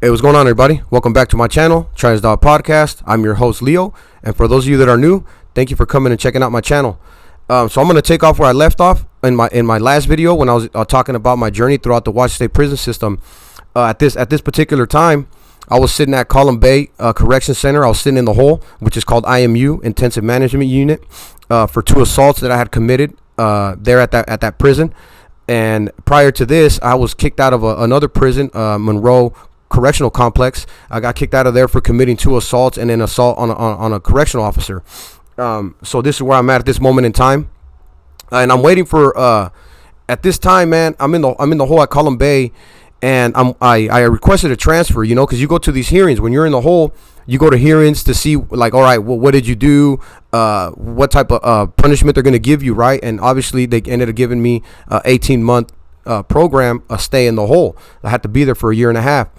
Hey, what's going on, everybody? Welcome back to my channel, Transdog Podcast. I'm your host, Leo, and for those of you that are new, thank you for coming and checking out my channel. So I'm going to take off where I left off in my last video when I was talking about my journey throughout the Washington State prison system. At this particular time, I was sitting at Column Bay Correction Center. I was sitting in the hole, which is called IMU, Intensive Management Unit, for 2 assaults that I had committed there at that prison. And prior to this, I was kicked out of another prison, Monroe Correctional Complex. I got kicked out of there for committing 2 assaults and an assault on a correctional officer. So this is where I'm at this moment in time, and I'm waiting for. At this time, man, I'm in the hole at Column Bay, and I requested a transfer. You know, because you go to these hearings when you're in the hole. You go to hearings to see, like, all right, well, what did you do? What type of punishment they're going to give you, right? And obviously, they ended up giving me a 18-month program, a stay in the hole. I had to be there for a year and a half.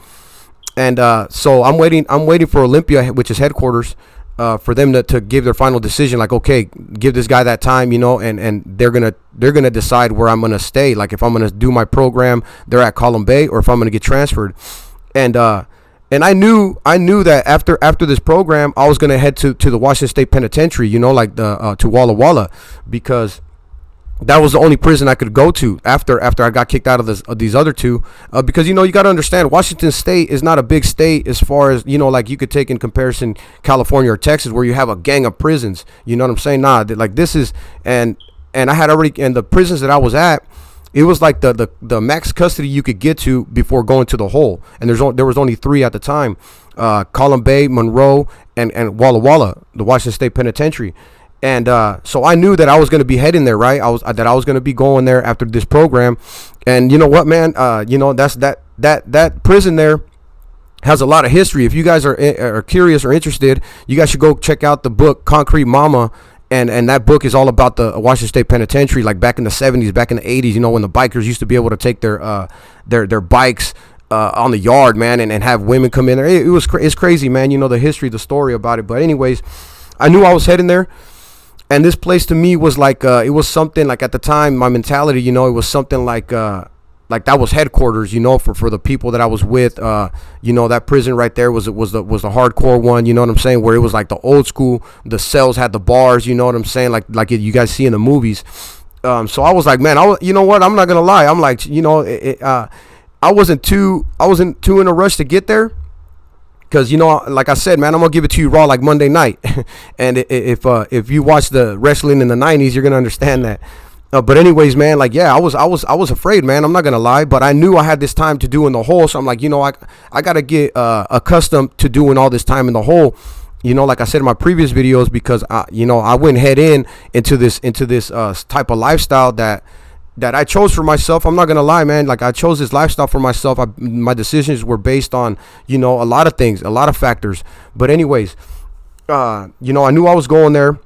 And so I'm waiting for Olympia, which is headquarters, for them to give their final decision. Like, okay, give this guy that time, you know, and they're gonna decide where I'm gonna stay. Like, if I'm gonna do my program there at Column Bay, or if I'm gonna get transferred. And I knew that after this program, I was gonna head to the Washington State Penitentiary, you know, like to Walla Walla, because that was the only prison I could go to after I got kicked out of these other 2, because, you know, you got to understand, Washington State is not a big state as far as, you know, like you could take in comparison California or Texas, where you have a gang of prisons. You know what I'm saying? Nah, like this is, and I had already, and the prisons that I was at, it was like the max custody you could get to before going to the hole. And there was only 3 at the time: Column Bay, Monroe, and Walla Walla, the Washington State Penitentiary. And so I knew that I was going to be heading there, right? I was going to be going there after this program. And you know what, man? You know, that prison there has a lot of history. If you guys are curious or interested, you guys should go check out the book Concrete Mama. And that book is all about the Washington State Penitentiary, like back in the 70s, back in the 80s, you know, when the bikers used to be able to take their bikes on the yard, man, and have women come in there. It's crazy, man. You know, the history, the story about it. But anyways, I knew I was heading there. And this place to me was like, it was something like, at the time, my mentality, you know, it was something like that was headquarters, you know, for the people that I was with. You know, that prison right there was the hardcore one, you know what I'm saying, where it was like the old school. The cells had the bars, you know what I'm saying, like you guys see in the movies. So I was like, man, you know what, I'm not gonna lie, I'm like, you know, I wasn't too in a rush to get there. Because, you know, like I said, man, I'm gonna give it to you raw, like Monday night. And if you watch the wrestling in the 90s, you're gonna understand that. But anyways, man, like, yeah, I was afraid, man. I'm not gonna lie, but I knew I had this time to do in the hole. So I'm like, you know, I gotta get accustomed to doing all this time in the hole. You know, like I said in my previous videos, because I went head into this type of lifestyle that I chose for myself. I'm not gonna lie, man. Like, I chose this lifestyle for myself. My decisions were based on, you know, a lot of things, a lot of factors. But anyways, you know, I knew I was going there.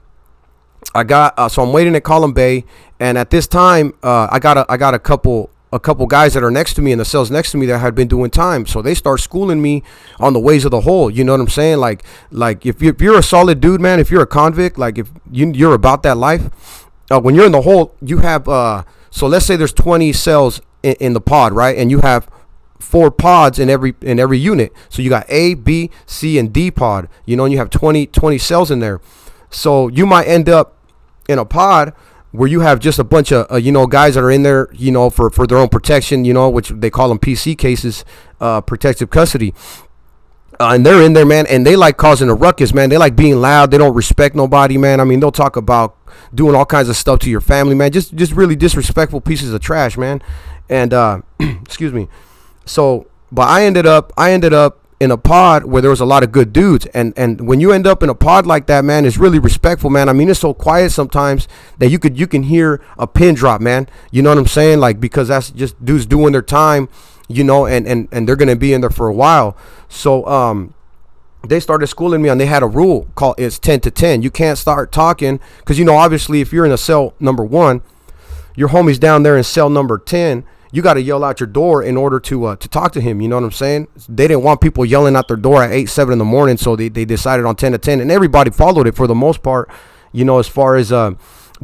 So I'm waiting at Column Bay, and at this time, I got a couple guys that are next to me in the cells next to me that had been doing time. So they start schooling me on the ways of the hole. You know what I'm saying? Like if you're a solid dude, man, if you're a convict, like if you're about that life, when you're in the hole, you have so let's say there's 20 cells in the pod, right? And you have 4 pods in every unit. So you got A, B, C, and D pod, you know, and you have 20 cells in there. So you might end up in a pod where you have just a bunch of, you know, guys that are in there, you know, for their own protection, you know, which they call them PC cases, protective custody. And they're in there, man, and they like causing a ruckus, man. They like being loud. They don't respect nobody, man. I mean, they'll talk about doing all kinds of stuff to your family, man. Just really disrespectful pieces of trash, man. And excuse me. So, but I ended up in a pod where there was a lot of good dudes, and when you end up in a pod like that, man, it's really respectful, man. I mean, it's so quiet sometimes that you can hear a pin drop, man. You know what I'm saying? Like, because that's just dudes doing their time, you know, and they're gonna be in there for a while. So they started schooling me, and they had a rule called, it's 10 to 10. You can't start talking, because, you know, obviously if you're in a cell number 1, your homie's down there in cell number 10. You got to yell out your door in order to talk to him. You know what I'm saying? They didn't want people yelling out their door at 8, 7 in the morning, so they decided on 10 to 10, and everybody followed it for the most part. You know, as far as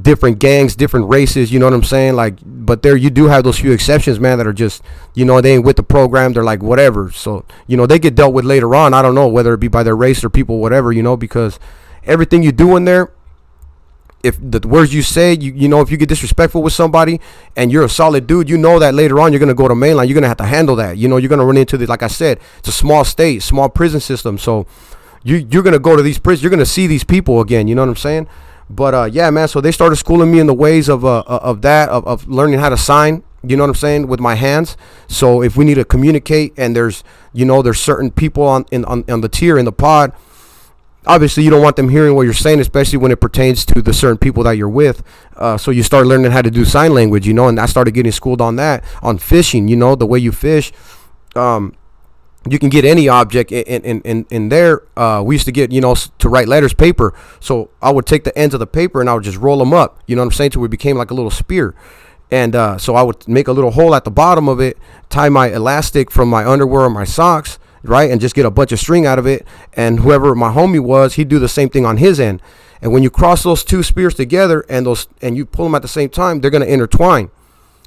different gangs, different races, you know what I'm saying? Like, but there you do have those few exceptions, man, that are just, they ain't with the program. They're like, whatever. So, they get dealt with later on. I don't know whether it be by their race or people, whatever, because everything you do in there, if the words you say, if you get disrespectful with somebody and you're a solid dude, that later on you're going to go to mainline. You're going to have to handle that. You're going to run into like I said, it's a small state, small prison system. So you're going to go to these prisons. You're going to see these people again. You know what I'm saying? But yeah, man. So they started schooling me in the ways of learning how to sign. You know what I'm saying, with my hands. So if we need to communicate, and there's certain people on the tier in the pod. Obviously, you don't want them hearing what you're saying, especially when it pertains to the certain people that you're with. So you start learning how to do sign language, and I started getting schooled on that, on fishing, the way you fish. You can get any object in there. We used to get, to write letters, paper. So I would take the ends of the paper and I would just roll them up, you know what I'm saying, till it became like a little spear. And so I would make a little hole at the bottom of it, tie my elastic from my underwear or my socks, right, and just get a bunch of string out of it, and whoever my homie was, he'd do the same thing on his end. And when you cross those two spears together and you pull them at the same time, they're going to intertwine.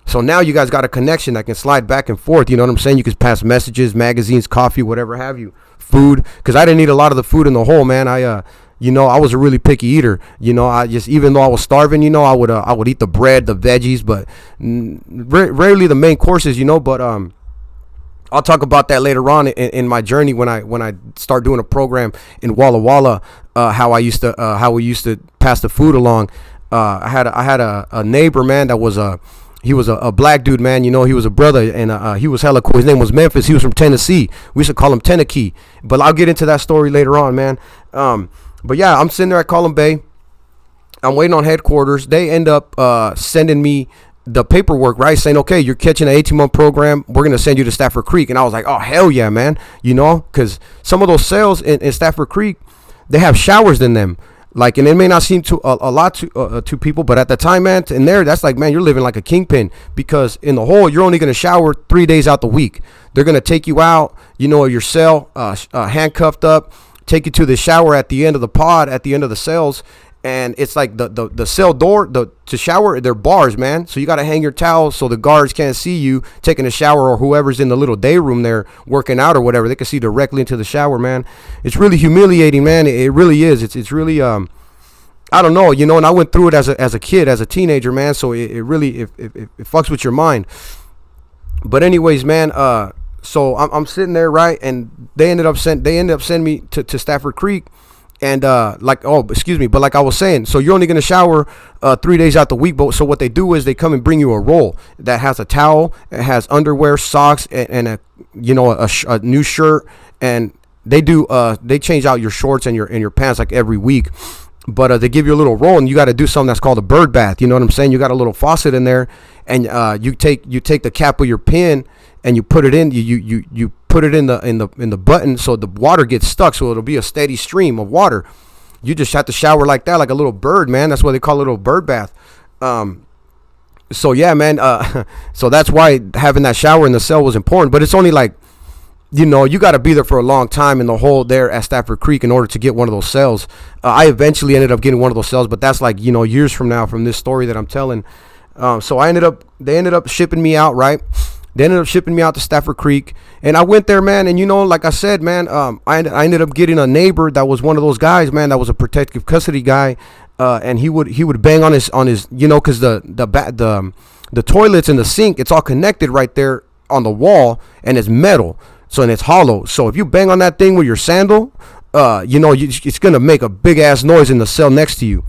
So now you guys got a connection that can slide back and forth. You know what I'm saying? You can pass messages, magazines, coffee, whatever have you, food, because I didn't eat a lot of the food in the hole, man. I was a really picky eater. I just, even though I was starving, I would eat the bread, the veggies, but rarely the main courses, but I'll talk about that later on in my journey when I start doing a program in Walla Walla. How we used to pass the food along. I had a neighbor, man, that was he was a black dude, man. He was a brother, and he was hella cool. His name was Memphis. He was from Tennessee. We used to call him Tennessee. But I'll get into that story later on, man. But yeah, I'm sitting there at Column Bay. I'm waiting on headquarters. They end up sending me the paperwork, right, saying, okay, you're catching an 18-month program, we're going to send you to Stafford Creek. And I was like, oh, hell yeah, man, because some of those cells in Stafford Creek, they have showers in them, like, and it may not seem to a lot to people, but at the time, man, in there, that's like, man, you're living like a kingpin, because in the hole, you're only going to shower 3 days out the week. They're going to take you out, your cell, handcuffed up, take you to the shower at the end of the pod, at the end of the cells. And it's like the cell door, to shower, they're bars, man. So you got to hang your towel so the guards can't see you taking a shower, or whoever's in the little day room there working out or whatever. They can see directly into the shower, man. It's really humiliating, man. It really is. It's really, I don't know, and I went through it as a kid, as a teenager, man. So it really, it fucks with your mind. But anyways, man, so I'm sitting there, right? And they ended up sending me to Stafford Creek. And but like I was saying, so you're only going to shower 3 days out the week. But so what they do is they come and bring you a roll that has a towel, it has underwear, socks, and a new shirt. And they change out your shorts and your pants like every week. But they give you a little roll, and you got to do something that's called a bird bath. You know what I'm saying? You got a little faucet in there, and you take the cap of your pin and you put it in. You put it in the button, so the water gets stuck, so it'll be a steady stream of water. You just have to shower like that, like a little bird, man. That's why they call it a little bird bath. So yeah, man. So that's why having that shower in the cell was important. But it's only like, you got to be there for a long time in the hole there at Stafford Creek in order to get one of those cells. I eventually ended up getting one of those cells, but that's like, years from now, from this story that I'm telling. So they ended up shipping me out, right? They ended up shipping me out to Stafford Creek, and I went there, man. And like I said, man, I ended up getting a neighbor that was one of those guys, man, that was a protective custody guy, and he would bang on his, because the toilets and the sink, it's all connected right there on the wall, and it's metal, and it's hollow. So if you bang on that thing with your sandal, it's gonna make a big ass noise in the cell next to you.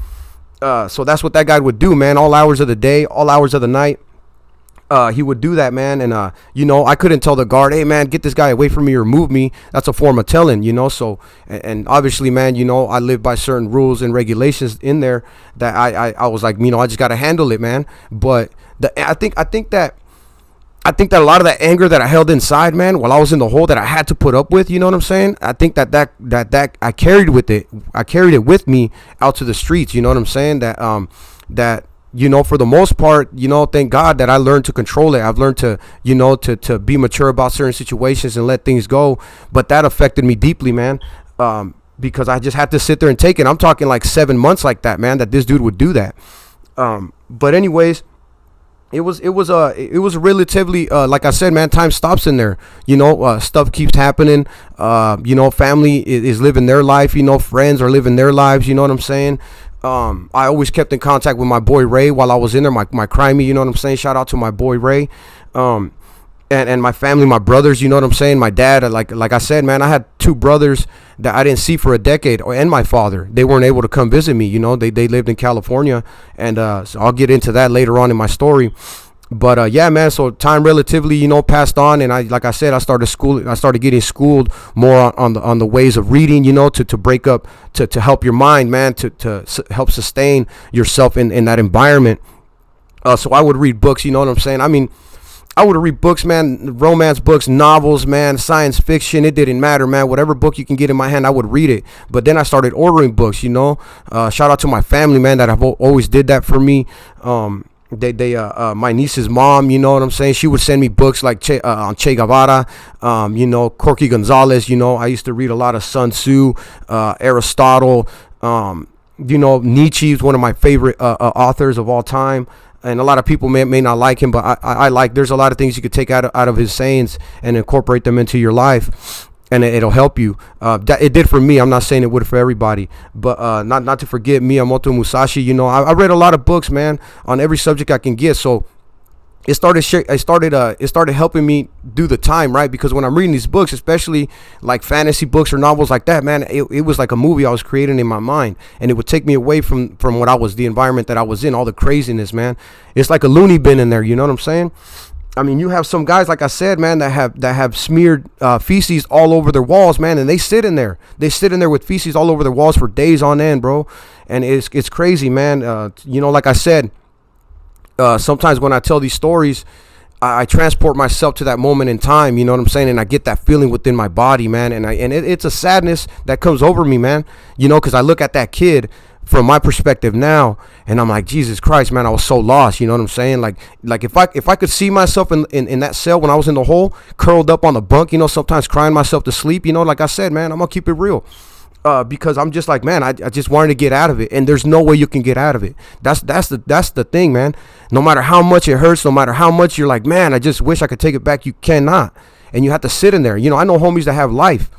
So that's what that guy would do, man. All hours of the day, all hours of the night. He would do that, man. And I couldn't tell the guard, hey man, get this guy away from me or move me. That's a form of telling, so, and obviously, man, I live by certain rules and regulations in there that I was like, I just got to handle it, man. But I think that a lot of that anger that I held inside, man, while I was in the hole, that I had to put up with, you know what I'm saying? I think that I carried it with me out to the streets, you know what I'm saying? That for the most part, thank God that I learned to control it. I've learned to, to be mature about certain situations and let things go. But that affected me deeply, man, because I just had to sit there and take it. I'm talking like 7 months like that, man, that this dude would do that. But anyways, it was relatively like I said, man, time stops in there. Stuff keeps happening. Family is living their life. Friends are living their lives. You know what I'm saying? I always kept in contact with my boy Ray while I was in there. My crimey, you know what I'm saying? Shout out to my boy Ray. And my family, my brothers, you know what I'm saying? My dad, like I said, man, I had two brothers that I didn't see for a decade, and my father. They weren't able to come visit me, they lived in California, and so I'll get into that later on in my story. But yeah, man, so time relatively, passed on, and like I said, I started getting schooled more on the ways of reading, to break up, to help your mind, man, to help sustain yourself in that environment. So I would read books, you know what I'm saying? I mean, I would read books, man, romance books, novels, man, science fiction. It didn't matter, man. Whatever book you can get in my hand, I would read it. But then I started ordering books, Shout out to my family, man, that have always did that for me. My niece's mom, you know what I'm saying? She would send me books like on Che Guevara, Corky Gonzalez. I used to read a lot of Sun Tzu, Aristotle. Nietzsche is one of my favorite authors of all time. And a lot of people may not like him, but I like, there's a lot of things you could take out of his sayings and incorporate them into your life, and it'll help you. It did for me. I'm not saying it would for everybody, but not to forget Miyamoto Musashi. I read a lot of books, man, on every subject I can get. So it started helping me do the time, right? Because when I'm reading these books, especially like fantasy books or novels like that, man, it was like a movie I was creating in my mind, and it would take me away from what I was, the environment that I was in, all the craziness, man. It's like a loony bin in there, you know what I'm saying? I mean, you have some guys, like I said, man, that have smeared feces all over their walls, man, and they sit in there with feces all over their walls for days on end, bro. And it's crazy, man. Like I said, sometimes when I tell these stories, I transport myself to that moment in time, you know what I'm saying? And I get that feeling within my body, man. And it's a sadness that comes over me, man, because I look at that kid from my perspective now, and I'm like, Jesus Christ, man, I was so lost, you know what I'm saying? Like if I could see myself in that cell when I was in the hole, curled up on the bunk, sometimes crying myself to sleep, like I said, man, I'm gonna keep it real. Because I'm just like, man, I just wanted to get out of it, and there's no way you can get out of it. That's the thing, man. No matter how much it hurts, no matter how much you're like, man, I just wish I could take it back, you cannot, and you have to sit in there. I know homies that have life,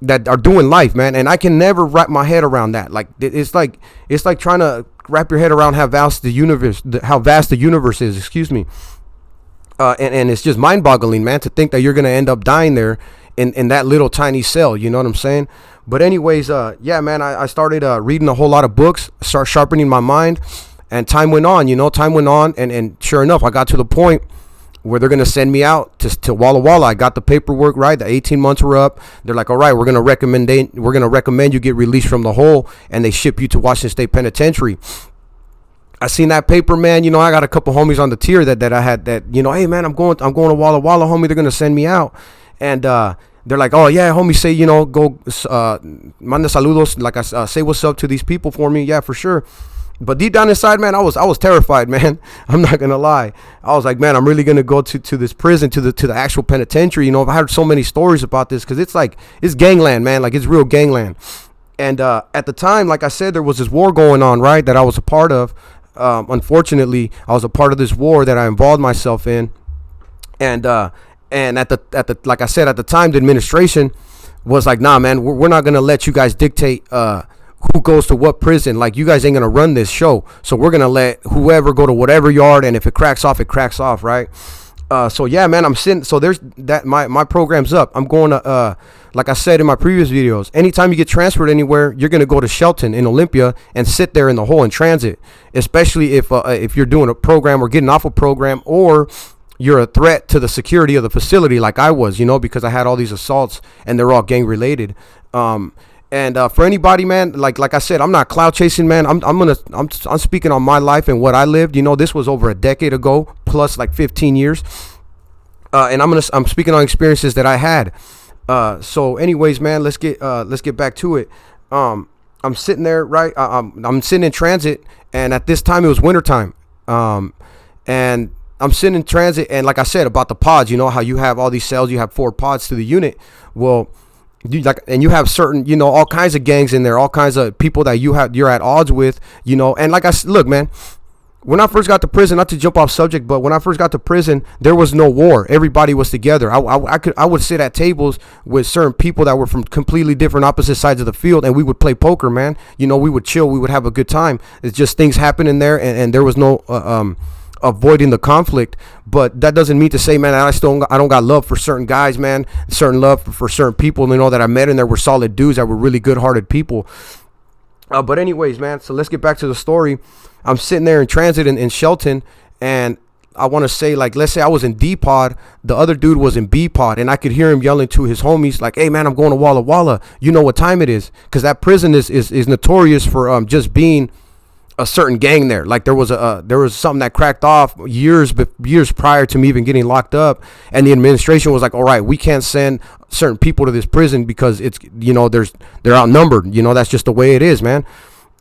that are doing life, man, and I can never wrap my head around that. Like it's like trying to wrap your head around how vast the universe is. Excuse me. And it's just mind-boggling, man, to think that you're gonna end up dying there in that little tiny cell. You know what I'm saying? But anyways, yeah, man, I started reading a whole lot of books, start sharpening my mind, and time went on, and sure enough, I got to the point where they're going to send me out to Walla Walla. I got the paperwork, right? The 18 months were up. They're like, all right, we're going to recommend you get released from the hole, and they ship you to Washington State Penitentiary. I seen that paper, man. I got a couple homies on the tier that I had that, hey, man, I'm going to Walla Walla, homie. They're going to send me out. And, they're like, oh yeah, homie, say, go, manda saludos, like I say what's up to these people for me. Yeah, for sure. But deep down inside, man, I was terrified, man. I'm not gonna lie. I was like, man, I'm really gonna go to this prison, to the actual penitentiary. I've heard so many stories about this, because it's gangland, man. Like, it's real gangland. And at the time, like I said, there was this war going on, right, that I was a part of. Unfortunately, I was a part of this war that I involved myself in, and at the like I said, at the time, the administration was like, nah, man, we're not gonna let you guys dictate who goes to what prison. Like, you guys ain't gonna run this show, so we're gonna let whoever go to whatever yard, and if it cracks off, it cracks off, right? So yeah, man, I'm sitting. So there's that. My program's up. I'm going to like I said in my previous videos, anytime you get transferred anywhere, you're gonna go to Shelton in Olympia and sit there in the hole in transit, especially if you're doing a program or getting off a program, or you're a threat to the security of the facility, like I was, because I had all these assaults, and they're all gang related. And for anybody, man, like I said, I'm not cloud chasing, man. I'm speaking on my life and what I lived. This was over a decade ago, plus like 15 years. And I'm speaking on experiences that I had. So anyways, man, let's get back to it. I'm sitting there, right? I'm sitting in transit, and at this time it was wintertime. And I'm sitting in transit, and like I said about the pods, how you have all these cells, you have 4 pods to the unit. Well, you have certain, all kinds of gangs in there, all kinds of people that you're at odds with, and like I said, look, man, when I first got to prison, not to jump off subject, but when I first got to prison, there was no war. Everybody was together. I would sit at tables with certain people that were from completely different opposite sides of the field, and we would play poker, man. You know, we would chill, we would have a good time. It's just things happening there, and there was no avoiding the conflict. But that doesn't mean to say, man, I don't got love for certain guys, man. Certain love for certain people, you know, that I met in there were solid dudes that were really good-hearted people. But anyways, man, so let's get back to the story. I'm sitting there in transit in Shelton, and I want to say, like, let's say I was in D pod, the other dude was in B pod, and I could hear him yelling to his homies, like, hey, man, I'm going to Walla Walla. You know what time it is? Because that prison is notorious for just being a certain gang there. Like, there was something that cracked off years prior to me even getting locked up, and the administration was like, all right, we can't send certain people to this prison because it's, you know, they're outnumbered. You know, that's just the way it is, man.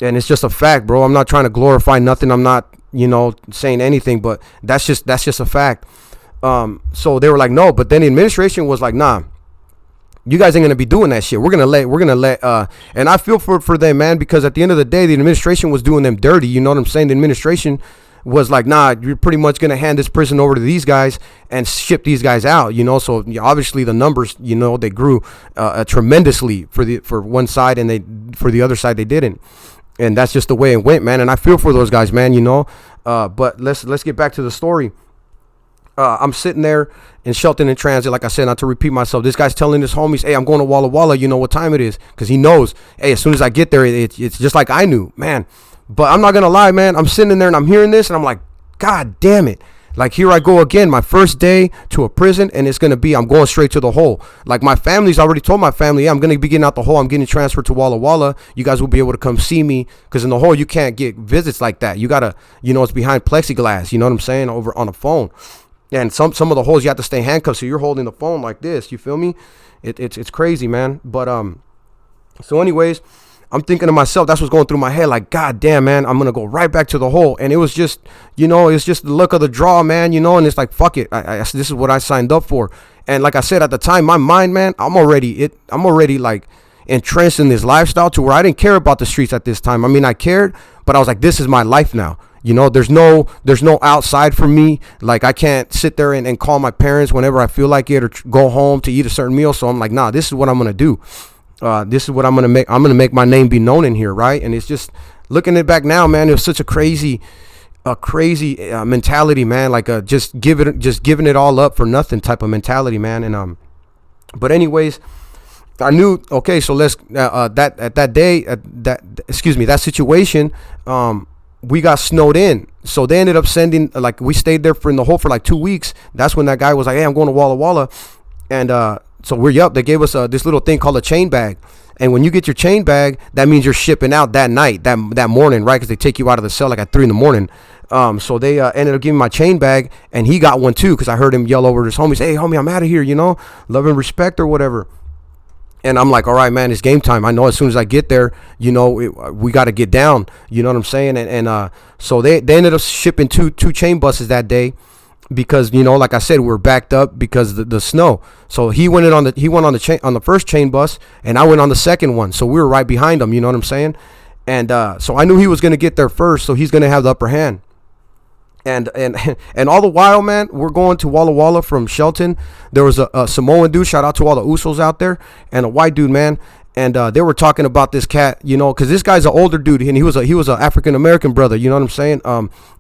And it's just a fact, bro. I'm not trying to glorify nothing. I'm not, you know, saying anything, but that's just a fact. So they were like, no, but then the administration was like, nah, you guys ain't gonna be doing that shit. We're gonna let and I feel for them, man, because at the end of the day, the administration was doing them dirty. You know what I'm saying? The administration was like, nah, you're pretty much gonna hand this prison over to these guys and ship these guys out, you know. So obviously the numbers, you know, they grew tremendously for one side, and for the other side they didn't. And that's just the way it went, man. And I feel for those guys, man, you know. But let's get back to the story. I'm sitting there in Shelton in transit, like I said, not to repeat myself. This guy's telling his homies, hey, I'm going to Walla Walla. You know what time it is? Because he knows, hey, as soon as I get there, it's just like I knew, man. But I'm not going to lie, man. I'm sitting there and I'm hearing this and I'm like, God damn it. Like, here I go again, my first day to a prison, and it's going to be, I'm going straight to the hole. Like, my family's already told my family, yeah, I'm going to be getting out the hole. I'm getting transferred to Walla Walla. You guys will be able to come see me, because in the hole, you can't get visits like that. You got to, you know, it's behind plexiglass, you know what I'm saying, over on a phone. And some of the holes, you have to stay handcuffed, so you're holding the phone like this, you feel me? It's crazy, man. But, so anyways, I'm thinking to myself, that's what's going through my head, like, God damn, man, I'm going to go right back to the hole. And it was just, you know, it's just the luck of the draw, man, you know, and it's like, fuck it. This is what I signed up for. And like I said, at the time, my mind, man, I'm already like entrenched in this lifestyle to where I didn't care about the streets at this time. I mean, I cared, but I was like, this is my life now. You know, there's no outside for me. Like, I can't sit there and call my parents whenever I feel like it, or go home to eat a certain meal. So I'm like, nah, this is what I'm going to do. This is what I'm going to make. I'm going to make my name be known in here. Right. And it's just looking it back now, man, it was such a crazy mentality, man. Like, just giving it all up for nothing type of mentality, man. And, but anyways, I knew, okay, so let's, that situation, we got snowed in. So they ended up sending, like, we stayed there in the hole for like 2 weeks. That's when that guy was like, hey, I'm going to Walla Walla. And so they gave us this little thing called a chain bag. And when you get your chain bag, that means you're shipping out that night, that morning, right? Because they take you out of the cell like at 3 a.m. So they ended up giving my chain bag, and he got one too, because I heard him yell over to his homies, hey, homie, I'm out of here, you know, love and respect or whatever. And I'm like, all right, man, it's game time. I know as soon as I get there, you know, we got to get down. You know what I'm saying? And so they ended up shipping two chain buses that day, because, you know, like I said, we were backed up because of the snow. So he went on the first chain bus, and I went on the second one. So we were right behind him. You know what I'm saying? And so I knew he was going to get there first, so he's going to have the upper hand. And all the while, man, we're going to Walla Walla from Shelton. There was a Samoan dude, shout out to all the Usos out there, and a white dude, man. And they were talking about this cat, you know, because this guy's an older dude, and he was an African American brother. You know what I'm saying?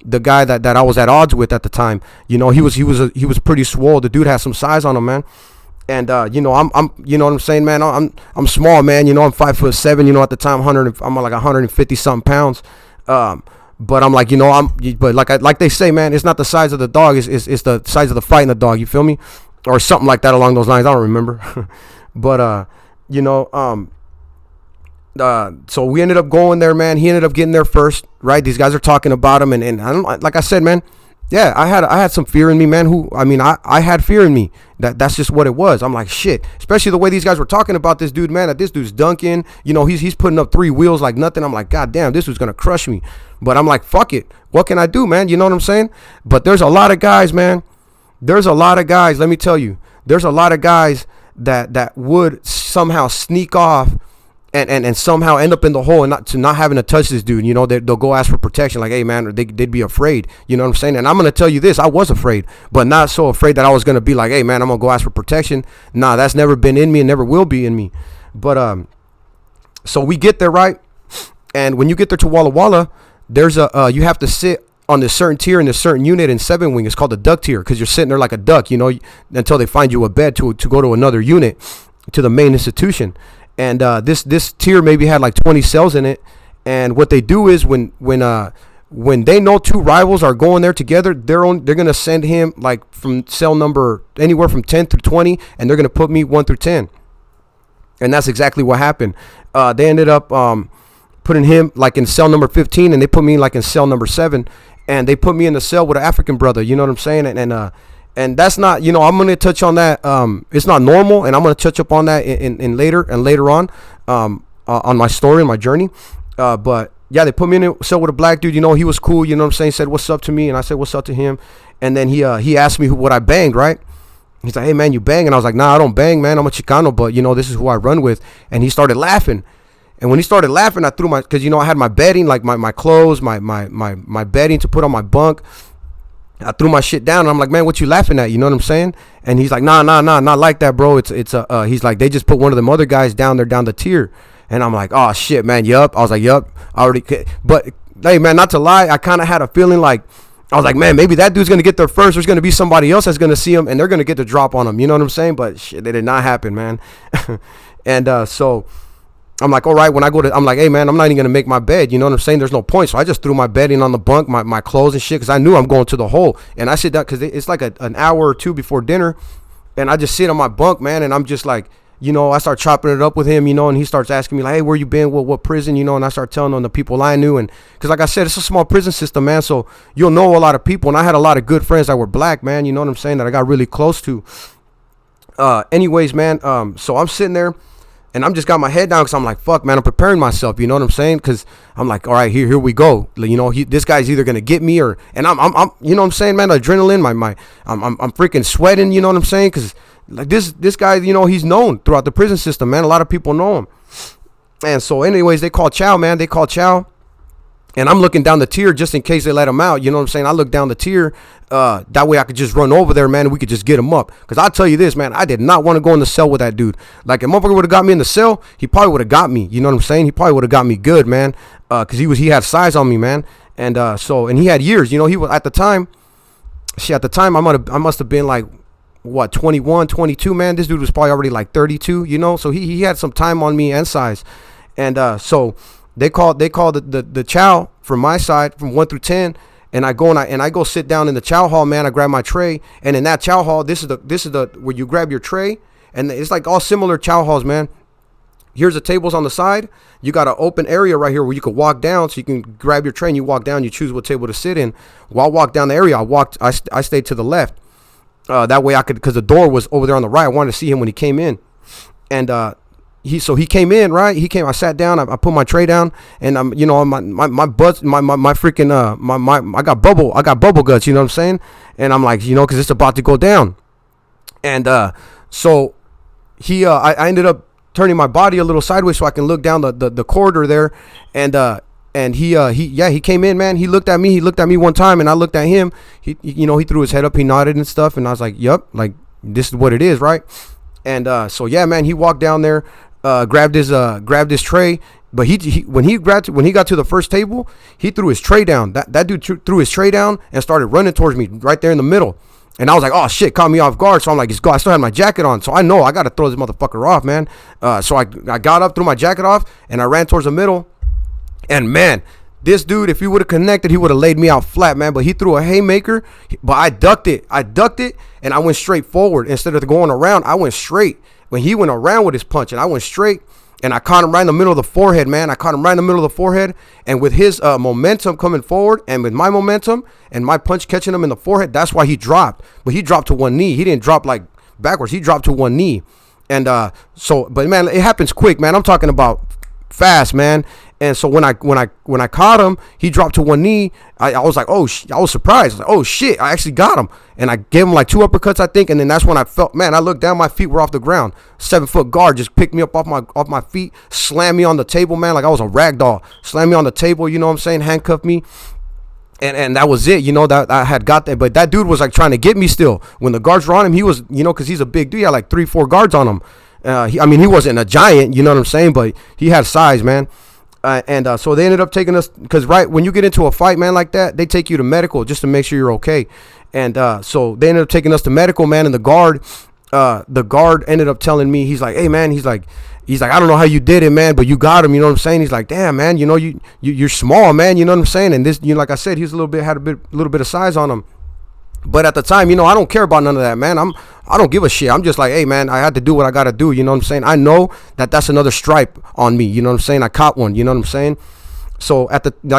The guy that I was at odds with at the time, you know, he was pretty swole. The dude has some size on him, man. And you know, I'm you know what I'm saying, man. I'm small, man. You know, I'm 5'7". You know, at the time, I'm like 150 something pounds. But I'm like, you know, but like they say, man, it's not the size of the dog, it's the size of the fight in the dog. You feel me? Or something like that along those lines. I don't remember. But you know, so we ended up going there, man. He ended up getting there first, right? These guys are talking about him, and I don't, like I said, man. Yeah, I had some fear in me, man. I had fear in me. That's just what it was. I'm like, shit. Especially the way these guys were talking about this dude, man. That this dude's dunking. You know, he's putting up 3 wheels like nothing. I'm like, God damn, this was gonna crush me. But I'm like, fuck it. What can I do, man? You know what I'm saying? But there's a lot of guys, man. There's a lot of guys. Let me tell you, there's a lot of guys that would somehow sneak off and somehow end up in the hole and not having to touch this dude. You know, they'll go ask for protection, like, hey man, or they'd be afraid. You know what I'm saying? And I'm gonna tell you this: I was afraid, but not so afraid that I was gonna be like, hey man, I'm gonna go ask for protection. Nah, that's never been in me and never will be in me. But so we get there, right? And when you get there to Walla Walla, there's you have to sit on this certain tier in this certain unit in 7 Wing. It's called the duck tier, because you're sitting there like a duck, you know, until they find you a bed to go to another unit, to the main institution. And this tier maybe had like 20 cells in it. And what they do is when they know 2 rivals are going there together, they're gonna send him like from cell number anywhere from 10 through 20, and they're gonna put me 1 through 10. And that's exactly what happened. They ended up putting him like in cell number 15, and they put me like in cell number 7, and they put me in the cell with an African brother. You know what I'm saying? And that's not, you know, I'm gonna touch on that. It's not normal, and I'm gonna touch up on that in later on my story and my journey. But yeah, they put me in a cell with a black dude. You know, he was cool. You know what I'm saying? He said what's up to me, and I said what's up to him. And then he asked me what I banged, right? He's like, hey man, you bang? And I was like, nah, I don't bang, man. I'm a Chicano, but you know, this is who I run with. And he started laughing. And when he started laughing, I threw because you know I had my bedding, like my clothes, my bedding to put on my bunk. I threw my shit down, and I'm like, man, what you laughing at? You know what I'm saying? And he's like, nah, not like that, bro. He's like, they just put one of them other guys down the tier. And I'm like, oh shit, man, yup. I was like, yup, I already. But hey, man, not to lie, I kind of had a feeling like, I was like, man, maybe that dude's gonna get there first. There's gonna be somebody else that's gonna see him, and they're gonna get the drop on him. You know what I'm saying? But shit, that did not happen, man. And so I'm like, all right, when I go to, I'm like, hey man, I'm not even gonna make my bed. You know what I'm saying? There's no point. So I just threw my bedding on the bunk, my clothes and shit, because I knew I'm going to the hole. And I sit down because it's like an hour or 2 before dinner, and I just sit on my bunk, man, and I'm just like, you know, I start chopping it up with him, you know, and he starts asking me like, hey, where you been? What prison? You know, and I start telling him the people I knew, and because like I said, it's a small prison system, man. So you'll know a lot of people, and I had a lot of good friends that were black, man. You know what I'm saying? That I got really close to. Anyways, man, so I'm sitting there. And I'm just got my head down because I'm like, fuck, man, I'm preparing myself. You know what I'm saying? Because I'm like, all right, here we go. You know, this guy's either gonna get me or, and I'm, you know what I'm saying, man? Adrenaline, I'm freaking sweating. You know what I'm saying? Because like this guy, you know, he's known throughout the prison system, man. A lot of people know him. And so, anyways, they call Chow, man. They call Chow. And I'm looking down the tier just in case they let him out. You know what I'm saying? I look down the tier. That way I could just run over there, man, and we could just get him up. Because I'll tell you this, man, I did not want to go in the cell with that dude. Like, if motherfucker would have got me in the cell, he probably would have got me. You know what I'm saying? He probably would have got me good, man. Because he had size on me, man. And and he had years. You know, he was at the time. At the time, I must have been like, what, 21, 22, man. This dude was probably already like 32, you know. So he had some time on me and size. And so They call the chow from my side from 1 through 10, and I go sit down in the chow hall, man. I grab my tray, and in that chow hall, this is the where you grab your tray, and it's like all similar chow halls, man. Here's the tables on the side. You got an open area right here where you can walk down, so you can grab your tray and you walk down. You choose what table to sit in. While I walk down the area, I stayed to the left. That way I could, because the door was over there on the right. I wanted to see him when he came in, and he came in, right? I sat down, I put my tray down, and I'm, you know, my butt, my freaking I got bubble guts, you know what I'm saying? And I'm like, you know, because it's about to go down. And so I ended up turning my body a little sideways so I can look down the corridor there, and he came in, man. He looked at me one time, and I looked at him. He threw his head up, he nodded and stuff, and I was like, yup, like this is what it is, right? And so yeah, man, he walked down there, grabbed his tray, but when he got to the first table, he threw his tray down. That dude threw his tray down and started running towards me right there in the middle. And I was like, oh shit, caught me off guard. So I'm like, he's gone. I still had my jacket on, so I know I gotta throw this motherfucker off, man. So I got up, threw my jacket off, and I ran towards the middle. And man, this dude, if he would have connected, he would have laid me out flat, man. But he threw a haymaker, but I ducked it, and I went straight forward. Instead of going around, I went straight. When he went around with his punch, and I went straight, and I caught him right in the middle of the forehead, man. And with his momentum coming forward, and with my momentum and my punch catching him in the forehead, that's why he dropped. But he dropped to one knee. He didn't drop like backwards. He dropped to one knee. And but man, it happens quick, man. I'm talking about fast, man. And so when I caught him, he dropped to one knee. I was like, I was surprised. I was like, oh shit, I actually got him. And I gave him like 2 uppercuts, I think. And then that's when I felt, man, I looked down, my feet were off the ground. 7-foot guard just picked me up off my feet, slammed me on the table, man, like I was a rag doll. Slammed me on the table, you know what I'm saying? Handcuffed me. And that was it, you know, that I had got that. But that dude was like trying to get me still. When the guards were on him, he was, you know, because he's a big dude. He had like 3-4 guards on him. He wasn't a giant, you know what I'm saying? But he had size, man. So they ended up taking us, because right when you get into a fight, man, like that, they take you to medical just to make sure you're okay. And so they ended up taking us to medical, man. And the guard ended up telling me, he's like, hey, man, he's like, I don't know how you did it, man, but you got him. You know what I'm saying? He's like, damn, man, you know, you're small, man. You know what I'm saying? And this, you know, like I said, he's had a little bit of size on him. But at the time, you know, I don't care about none of that, man. I don't give a shit. I'm just like, hey, man, I had to do what I got to do. You know what I'm saying? I know that's another stripe on me. You know what I'm saying? I caught one. You know what I'm saying? So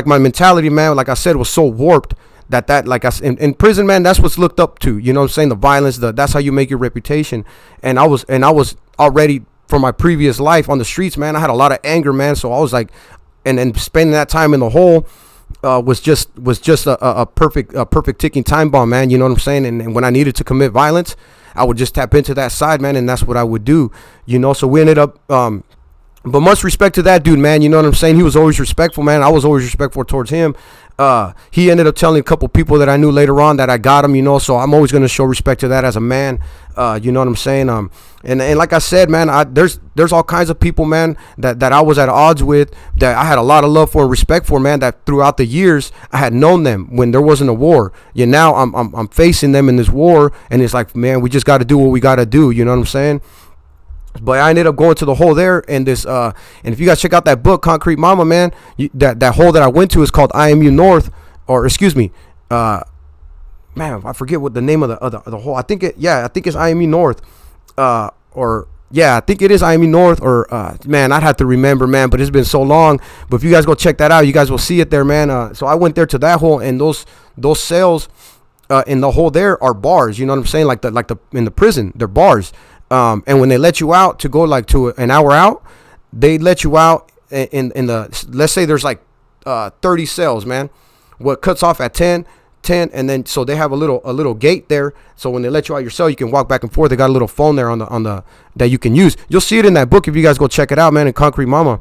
my mentality, man, like I said, was so warped that like in prison, man, that's what's looked up to. You know what I'm saying? The violence, that's how you make your reputation. And I was already, from my previous life on the streets, man, I had a lot of anger, man. So I was like, and spending that time in the hole was just a perfect ticking time bomb, man. You know what I'm saying? And when I needed to commit violence, I would just tap into that side, man, and that's what I would do, you know. So we ended up but much respect to that dude, man. You know what I'm saying? He was always respectful, man. I was always respectful towards him. He ended up telling a couple people that I knew later on that I got him, you know. So I'm always going to show respect to that as a man. You know what I'm saying? And like I said, man, there's all kinds of people, man, that I was at odds with, that I had a lot of love for and respect for, man, that throughout the years I had known them when there wasn't a war. You know, now I'm facing them in this war, and it's like, man, we just got to do what we got to do. You know what I'm saying? But I ended up going to the hole there, and and if you guys check out that book, Concrete Mama, man, that hole that I went to is called IMU North, or excuse me, man, I forget what the name of the hole. I think it's IMU North, I think it is IMU North, or man, I'd have to remember, man, but it's been so long. But if you guys go check that out, you guys will see it there, man. So I went there to that hole, and those cells in the hole there are bars. You know what I'm saying? Like the in the prison, they're bars. And when they let you out to go like to an hour out, they let you out in the, let's say there's like 30 cells, man. What cuts off at 10, and then so they have a little gate there. So when they let you out your cell, you can walk back and forth. They got a little phone there on the that you can use. You'll see it in that book if you guys go check it out, man. In Concrete Mama.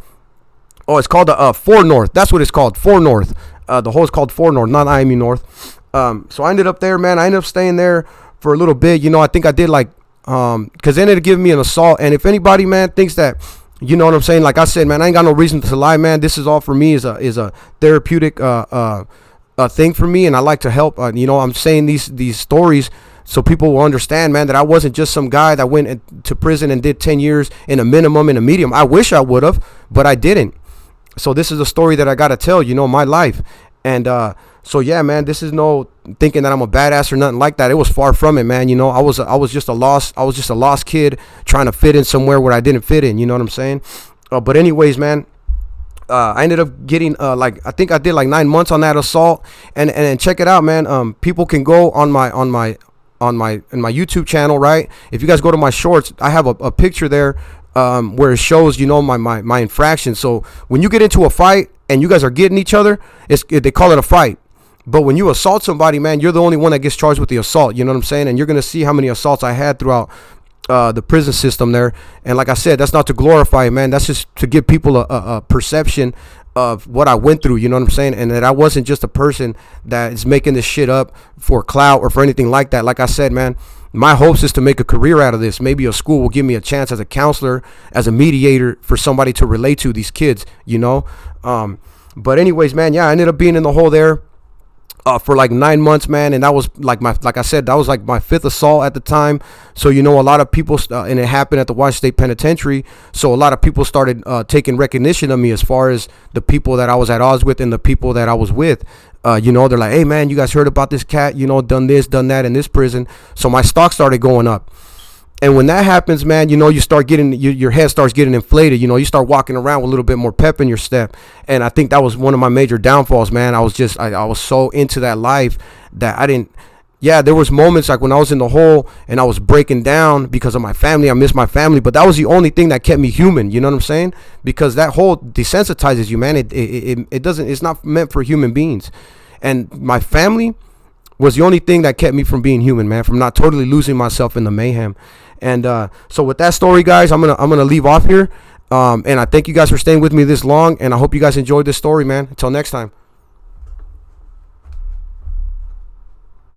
Oh, it's called the 4 North. That's what it's called, 4 North. The hole is called 4 North, not IMU North. So I ended up there, man. I ended up staying there for a little bit. You know, I think I did like. Because they ended up giving me an assault. And if anybody, man, thinks that, you know what I'm saying, like I said, man, I ain't got no reason to lie, man. This is all for me, is a therapeutic thing for me, and I like to help. You know, I'm saying these stories so people will understand, man, that I wasn't just some guy that went to prison and did 10 years in a minimum, in a medium. I wish I would have, but I didn't. So this is a story that I got to tell, you know, my life. And so yeah, man, this is no thinking that I'm a badass or nothing like that. It was far from it, man. You know, I was just a lost kid trying to fit in somewhere where I didn't fit in. You know what I'm saying? But anyways, man, I ended up getting I think I did like 9 months on that assault. And check it out, man. People can go on my YouTube channel, right? If you guys go to my shorts, I have a picture there where it shows, you know, my infraction. So when you get into a fight and you guys are getting each other, they call it a fight. But when you assault somebody, man, you're the only one that gets charged with the assault. You know what I'm saying? And you're going to see how many assaults I had throughout the prison system there. And like I said, that's not to glorify it, man. That's just to give people a perception of what I went through. You know what I'm saying? And that I wasn't just a person that is making this shit up for clout or for anything like that. Like I said, man, my hopes is to make a career out of this. Maybe a school will give me a chance as a counselor, as a mediator, for somebody to relate to, these kids, you know? But anyways, man, yeah, I ended up being in the hole there for like 9 months, man. And that was like I said, that was like my 5th assault at the time. So, you know, a lot of people, and it happened at the Washington State Penitentiary. So a lot of people started taking recognition of me as far as the people that I was at odds with and the people that I was with. You know, they're like, hey, man, you guys heard about this cat, you know, done this, done that in this prison. So my stock started going up. And when that happens, man, you know, you start getting, your head starts getting inflated. You know, you start walking around with a little bit more pep in your step. And I think that was one of my major downfalls, man. I was so into that life that I didn't, yeah, there was moments like when I was in the hole and I was breaking down because of my family. I miss my family, but that was the only thing that kept me human. You know what I'm saying? Because that hole desensitizes you, man. It doesn't. It's not meant for human beings. And my family was the only thing that kept me from being human, man. From not totally losing myself in the mayhem. And so with that story, guys, I'm gonna leave off here. And I thank you guys for staying with me this long. And I hope you guys enjoyed this story, man. Until next time.